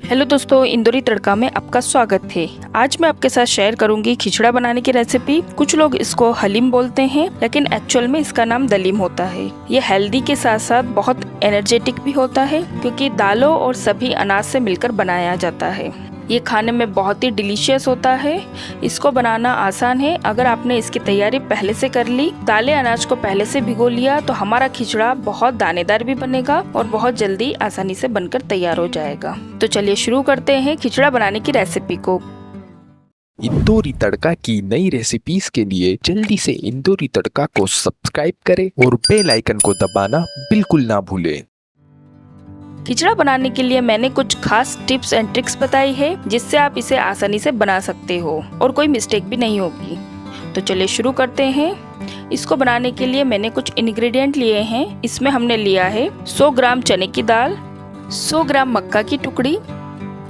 Hello दोस्तों, इंदौरी तड़का में आपका स्वागत है। आज मैं आपके साथ शेयर करूंगी खिचड़ा बनाने की रेसिपी। कुछ लोग इसको हलीम बोलते हैं, लेकिन एक्चुअल में इसका नाम दलीम होता है। ये हेल्दी के साथ साथ बहुत एनर्जेटिक भी होता है, क्योंकि दालों और सभी अनाज से मिलकर बनाया जाता है। ये खाने में बहुत ही डिलीशियस होता है। इसको बनाना आसान है। अगर आपने इसकी तैयारी पहले से कर ली, दालें अनाज को पहले से भिगो लिया, तो हमारा खिचड़ा बहुत दानेदार भी बनेगा और बहुत जल्दी आसानी से बनकर तैयार हो जाएगा। तो चलिए शुरू करते हैं खिचड़ा बनाने की रेसिपी को। इंदौरी तड़का की नई रेसिपीज के लिए जल्दी से इंदौरी तड़का को सब्सक्राइब करें और बेल आइकन को दबाना बिल्कुल ना भूलें। खिचड़ा बनाने के लिए मैंने कुछ खास टिप्स एंड ट्रिक्स बताई है, जिससे आप इसे आसानी से बना सकते हो और कोई मिस्टेक भी नहीं होगी। तो चलिए शुरू करते हैं। इसको बनाने के लिए मैंने कुछ इंग्रेडिएंट लिए हैं। इसमें हमने लिया है 100 ग्राम चने की दाल, 100 ग्राम मक्का की टुकड़ी,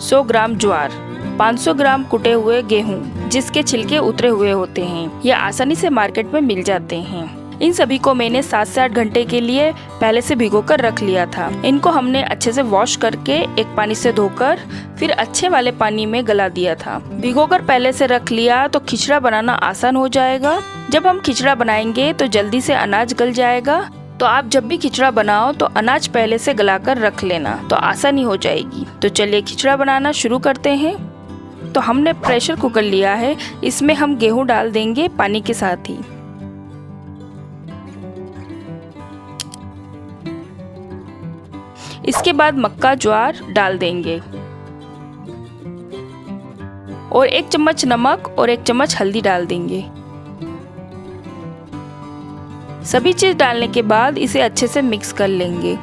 100 ग्राम ज्वार, 500 ग्राम कुटे हुए गेहूं जिसके छिलके उतरे हुए होते हैं। ये आसानी से मार्केट में मिल जाते हैं। इन सभी को मैंने 7 से 8 घंटे के लिए पहले से भिगोकर रख लिया था। इनको हमने अच्छे से वॉश करके एक पानी से धोकर फिर अच्छे वाले पानी में गला दिया था। भिगोकर पहले से रख लिया तो खिचड़ा बनाना आसान हो जाएगा। जब हम खिचड़ा बनाएंगे तो जल्दी से अनाज गल जाएगा। तो आप जब भी खिचड़ा बनाओ तो अनाज पहले से गलाकर रख लेना, तो आसानी हो जाएगी। तो चलिए खिचड़ा बनाना शुरू करते हैं। तो हमने प्रेशर कुकर लिया है। इसमें हम गेहूँ डाल देंगे पानी के साथ ही। इसके बाद मक्का ज्वार डाल देंगे और 1 चम्मच नमक और 1 चम्मच हल्दी डाल देंगे। सभी चीज डालने के बाद इसे अच्छे से मिक्स कर लेंगे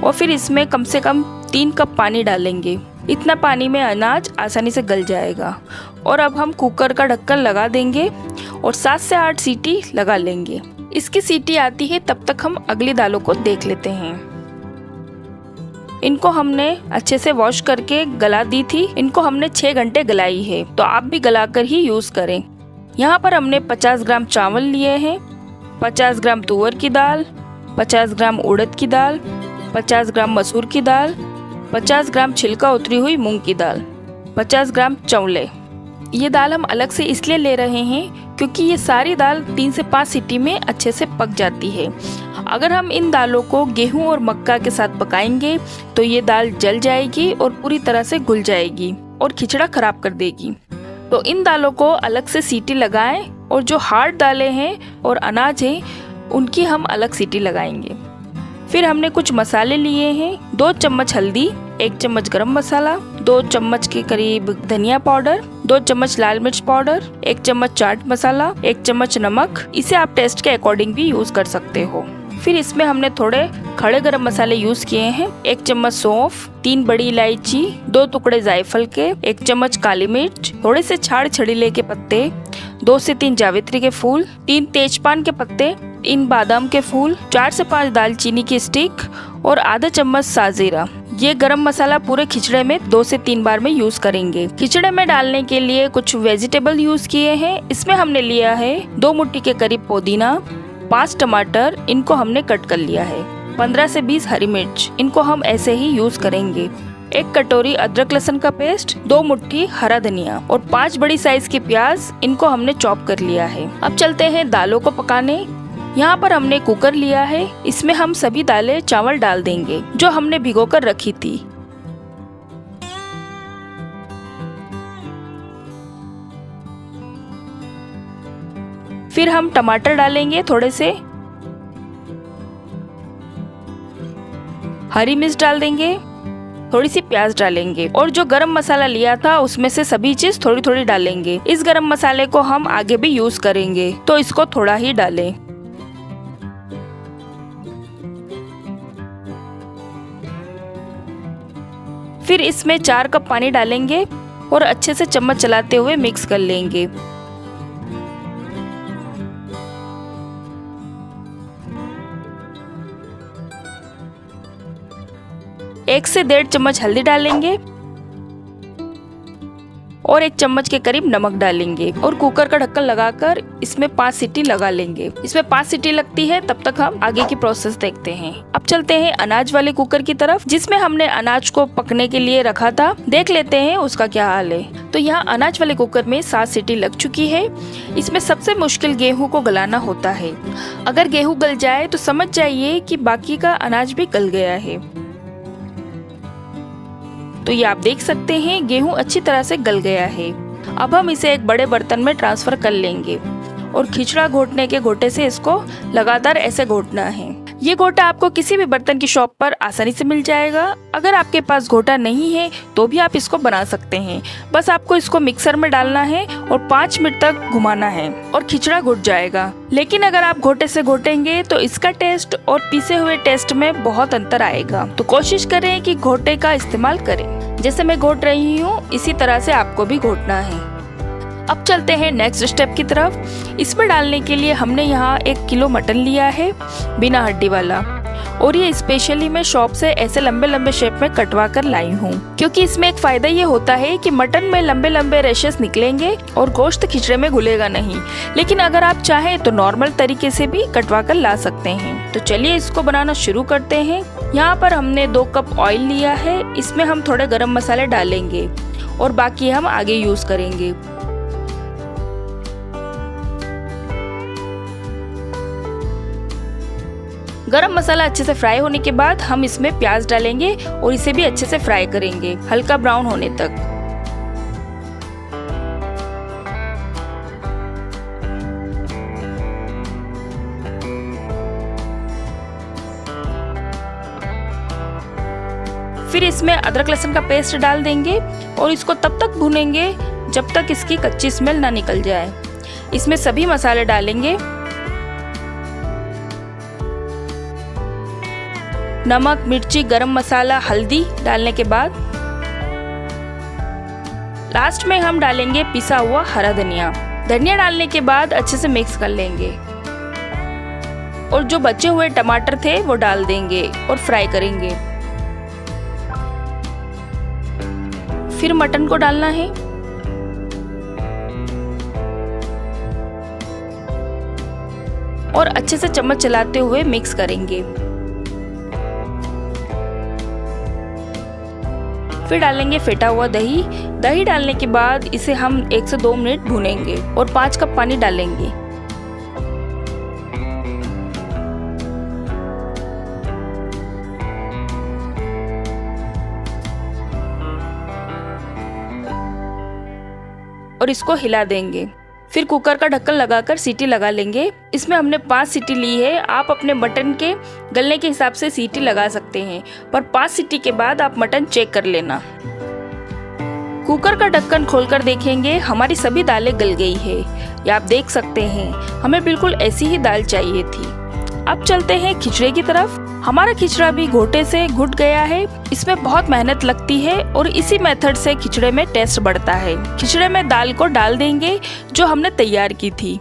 और फिर इसमें कम से कम 3 कप पानी डालेंगे। इतना पानी में अनाज आसानी से गल जाएगा। और अब हम कुकर का ढक्कन लगा देंगे और 7 से 8 सीटी लगा लेंगे। इसकी सीटी आती है तब तक हम अगली दालों को देख लेते हैं। इनको हमने अच्छे से वॉश करके गला दी थी। इनको हमने 6 घंटे गलाई है, तो आप भी गलाकर ही यूज करें। यहाँ पर हमने 50 ग्राम चावल लिए हैं, 50 ग्राम तुअर की दाल, 50 ग्राम उड़द की दाल, 50 ग्राम मसूर की दाल, 50 ग्राम छिलका उतरी हुई मूंग की दाल, 50 ग्राम चौले। ये दाल हम अलग से इसलिए ले रहे हैं क्योंकि ये सारी दाल 3 से 5 सीटी में अच्छे से पक जाती है। अगर हम इन दालों को गेहूं और मक्का के साथ पकाएंगे तो ये दाल जल जाएगी और पूरी तरह से घुल जाएगी और खिचड़ा खराब कर देगी। तो इन दालों को अलग से सीटी लगाएं और जो हार्ड दालें हैं और अनाज हैं उनकी हम अलग सीटी लगाएंगे। फिर हमने कुछ मसाले लिए हैं। 2 चम्मच हल्दी, 1 चम्मच गरम मसाला, 2 चम्मच के करीब धनिया पाउडर, 2 चम्मच लाल मिर्च पाउडर, 1 चम्मच चाट मसाला, 1 चम्मच नमक। इसे आप टेस्ट के अकॉर्डिंग भी यूज कर सकते हो। फिर इसमें हमने थोड़े खड़े गरम मसाले यूज किए हैं। 1 चम्मच सौंफ, 3 बड़ी इलायची, 2 टुकड़े जायफल के, 1 चम्मच काली मिर्च, थोड़े से छाड़ छड़ीले के पत्ते, 2 से 3 जावित्री के फूल, 3 तेजपान के पत्ते, 3 बादाम के फूल, 4 से 5 दालचीनी की स्टिक और आधा चम्मच साजीरा। ये गरम मसाला पूरे खिचड़े में 2 से 3 बार में यूज करेंगे। खिचड़े में डालने के लिए कुछ वेजिटेबल यूज किए हैं। इसमें हमने लिया है 2 मुट्ठी के करीब पुदीना, 5 टमाटर, इनको हमने कट कर लिया है, 15 से 20 हरी मिर्च, इनको हम ऐसे ही यूज करेंगे, 1 कटोरी अदरक लहसुन का पेस्ट, 2 मुट्ठी हरा धनिया और 5 बड़ी साइज के प्याज, इनको हमने चॉप कर लिया है। अब चलते हैं दालों को पकाने। यहाँ पर हमने कुकर लिया है। इसमें हम सभी दालें चावल डाल देंगे जो हमने भिगोकर रखी थी। फिर हम टमाटर डालेंगे थोड़े से, हरी मिर्च डाल देंगे, थोड़ी सी प्याज डालेंगे और जो गरम मसाला लिया था उसमें से सभी चीज थोड़ी थोड़ी डालेंगे। इस गरम मसाले को हम आगे भी यूज करेंगे, तो इसको थोड़ा ही डालें। फिर इसमें 4 कप पानी डालेंगे और अच्छे से चम्मच चलाते हुए मिक्स कर लेंगे। एक से 1.5 चम्मच हल्दी डालेंगे और 1 चम्मच के करीब नमक डालेंगे और कुकर का ढक्कन लगाकर इसमें 5 सीटी लगा लेंगे। इसमें 5 सीटी लगती है तब तक हम आगे की प्रोसेस देखते हैं। अब चलते हैं अनाज वाले कुकर की तरफ, जिसमें हमने अनाज को पकने के लिए रखा था। देख लेते हैं उसका क्या हाल है। तो यहाँ अनाज वाले कुकर में 7 सीटी लग चुकी है। इसमें सबसे मुश्किल गेहूं को गलाना होता है। अगर गेहूं गल जाए तो समझ जाइए कि बाकी का अनाज भी गल गया है। तो ये आप देख सकते हैं गेहूं अच्छी तरह से गल गया है। अब हम इसे एक बड़े बर्तन में ट्रांसफर कर लेंगे और खिचड़ा घोटने के घोटे से इसको लगातार ऐसे घोटना है। ये घोटा आपको किसी भी बर्तन की शॉप पर आसानी से मिल जाएगा। अगर आपके पास घोटा नहीं है तो भी आप इसको बना सकते हैं। बस आपको इसको मिक्सर में डालना है और 5 मिनट तक घुमाना है और खिचड़ा घुट जाएगा। लेकिन अगर आप घोटे से घोटेंगे तो इसका टेस्ट और पीसे हुए टेस्ट में बहुत अंतर आएगा। तो कोशिश करें कि घोटे का इस्तेमाल करें। जैसे मैं घोट रही हूँ इसी तरह से आपको भी घोटना है। अब चलते हैं नेक्स्ट स्टेप की तरफ। इसमें डालने के लिए हमने यहाँ 1 किलो मटन लिया है बिना हड्डी वाला, और ये स्पेशली मैं शॉप से ऐसे लंबे लंबे शेप में कटवा कर लाई हूँ, क्योंकि इसमें एक फायदा ये होता है कि मटन में लंबे लंबे रेशेस निकलेंगे और गोश्त खिचड़े में घुलेगा नहीं। लेकिन अगर आप चाहें तो नॉर्मल तरीके से भी कटवा कर ला सकते हैं। तो चलिए इसको बनाना शुरू करते हैं। यहाँ पर हमने 2 कप ऑयल लिया है। इसमें हम थोड़े गरम मसाले डालेंगे और बाकी हम आगे यूज करेंगे। गरम मसाला अच्छे से फ्राई होने के बाद हम इसमें प्याज डालेंगे और इसे भी अच्छे से फ्राई करेंगे हल्का ब्राउन होने तक। फिर इसमें अदरक लहसुन का पेस्ट डाल देंगे और इसको तब तक भूनेंगे जब तक इसकी कच्ची स्मेल ना निकल जाए। इसमें सभी मसाले डालेंगे। नमक, मिर्ची, गरम मसाला, हल्दी डालने के बाद लास्ट में हम डालेंगे पिसा हुआ हरा धनिया। धनिया डालने के बाद अच्छे से मिक्स कर लेंगे और जो बचे हुए टमाटर थे वो डाल देंगे और फ्राई करेंगे। फिर मटन को डालना है और अच्छे से चम्मच चलाते हुए मिक्स करेंगे। फिर डालेंगे फेटा हुआ दही। दही डालने के बाद इसे हम 1 से 2 मिनट भूनेंगे और 5 कप पानी डालेंगे। और इसको हिला देंगे। फिर कुकर का ढक्कन लगाकर सीटी लगा लेंगे। इसमें हमने 5 सीटी ली है। आप अपने मटन के गलने के हिसाब से सीटी लगा सकते हैं, पर 5 सीटी के बाद आप मटन चेक कर लेना। कुकर का ढक्कन खोलकर देखेंगे हमारी सभी दालें गल गई है। ये आप देख सकते हैं, हमें बिल्कुल ऐसी ही दाल चाहिए थी। अब चलते हैं खिचड़े की तरफ। हमारा खिचड़ा भी घोटे से घुट गया है। इसमें बहुत मेहनत लगती है और इसी मेथड से खिचड़े में टेस्ट बढ़ता है। खिचड़े में दाल को डाल देंगे जो हमने तैयार की थी।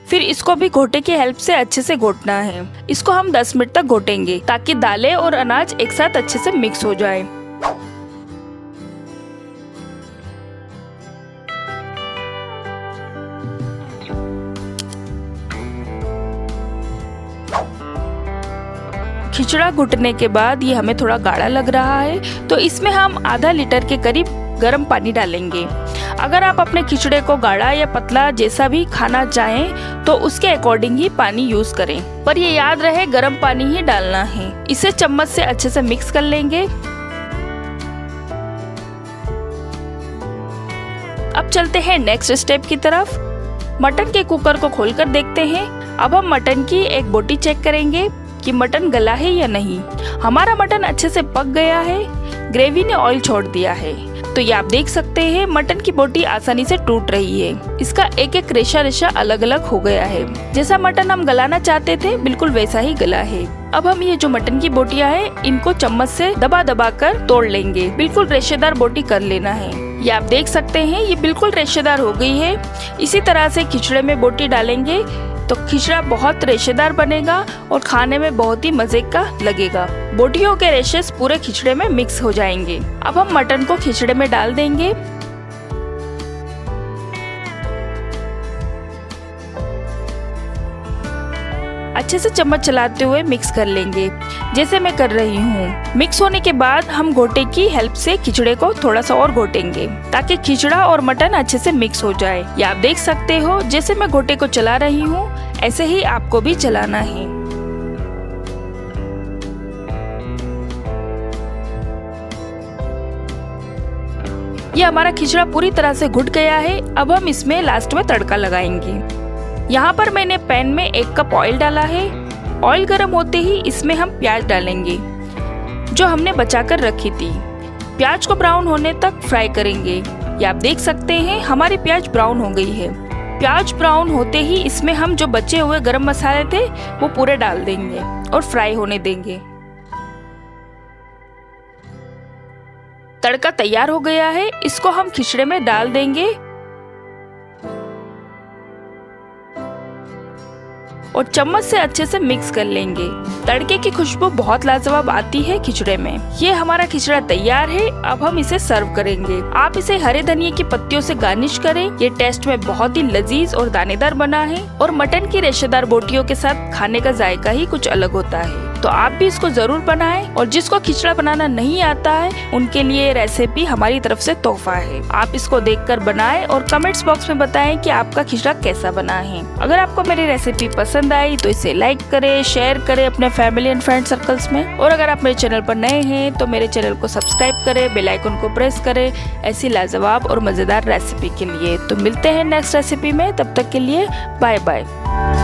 फिर इसको भी घोटे की हेल्प से अच्छे से घोटना है। इसको हम 10 मिनट तक घोटेंगे ताकि दालें और अनाज एक साथ अच्छे से मिक्स हो जाए। खिचड़ा घुटने के बाद ये हमें थोड़ा गाढ़ा लग रहा है, तो इसमें हम आधा लीटर के करीब गर्म पानी डालेंगे। अगर आप अपने खिचड़े को गाढ़ा या पतला जैसा भी खाना चाहें तो उसके अकॉर्डिंग ही पानी यूज करें, पर ये याद रहे गर्म पानी ही डालना है। इसे चम्मच से अच्छे से मिक्स कर लेंगे। अब चलते हैं नेक्स्ट स्टेप की तरफ। मटन के कुकर को खोलकर देखते हैं। अब हम मटन की एक बोटी चेक करेंगे कि मटन गला है या नहीं। हमारा मटन अच्छे से पक गया है, ग्रेवी ने ऑयल छोड़ दिया है। तो ये आप देख सकते हैं मटन की बोटी आसानी से टूट रही है। इसका एक एक रेशा रेशा अलग अलग हो गया है। जैसा मटन हम गलाना चाहते थे बिल्कुल वैसा ही गला है। अब हम ये जो मटन की बोटियां हैं इनको चम्मच से दबा दबा कर तोड़ लेंगे। बिल्कुल रेशेदार बोटी कर लेना है। ये आप देख सकते हैं ये बिल्कुल रेशेदार हो गई है। इसी तरह से खिचड़े में बोटी डालेंगे तो खिचड़ा बहुत रेशेदार बनेगा और खाने में बहुत ही मजे का लगेगा। बोटियों के रेशेस पूरे खिचड़े में मिक्स हो जाएंगे। अब हम मटन को खिचड़े में डाल देंगे। अच्छे से चम्मच चलाते हुए मिक्स कर लेंगे, जैसे मैं कर रही हूँ। मिक्स होने के बाद हम घोटे की हेल्प से खिचड़े को थोड़ा सा और घोटेंगे ताकि खिचड़ा और मटन अच्छे से मिक्स हो जाए। ये आप देख सकते हो, जैसे मैं घोटे को चला रही हूँ ऐसे ही आपको भी चलाना है। ये हमारा खिचड़ा पूरी तरह से घुट गया है। अब हम इसमें लास्ट में तड़का लगाएंगे। यहाँ पर मैंने पैन में 1 कप ऑयल डाला है। ऑयल गर्म होते ही इसमें हम प्याज डालेंगे जो हमने बचाकर रखी थी। प्याज को ब्राउन होने तक फ्राई करेंगे। ये आप देख सकते हैं हमारी प्याज ब्राउन हो गई है। प्याज ब्राउन होते ही इसमें हम जो बचे हुए गरम मसाले थे वो पूरे डाल देंगे और फ्राई होने देंगे। तड़का तैयार हो गया है, इसको हम खिचड़े में डाल देंगे और चम्मच से अच्छे से मिक्स कर लेंगे। तड़के की खुशबू बहुत लाजवाब आती है खिचड़े में। ये हमारा खिचड़ा तैयार है। अब हम इसे सर्व करेंगे। आप इसे हरे धनिये की पत्तियों से गार्निश करें। ये टेस्ट में बहुत ही लजीज और दानेदार बना है और मटन की रेशेदार बोटियों के साथ खाने का जायका ही कुछ अलग होता है। तो आप भी इसको जरूर बनाएं और जिसको खिचड़ा बनाना नहीं आता है उनके लिए रेसिपी हमारी तरफ से तोहफा है। आप इसको देखकर बनाएं और कमेंट्स बॉक्स में बताएं कि आपका खिचड़ा कैसा बना है। अगर आपको मेरी रेसिपी पसंद आई तो इसे लाइक करें, शेयर करें अपने फैमिली एंड फ्रेंड सर्कल्स में। और अगर आप मेरे चैनल पर नए हैं तो मेरे चैनल को सब्सक्राइब करें, बेल आइकन को प्रेस करें ऐसी लाजवाब और मजेदार रेसिपी के लिए। तो मिलते हैं नेक्स्ट रेसिपी में, तब तक के लिए बाय बाय।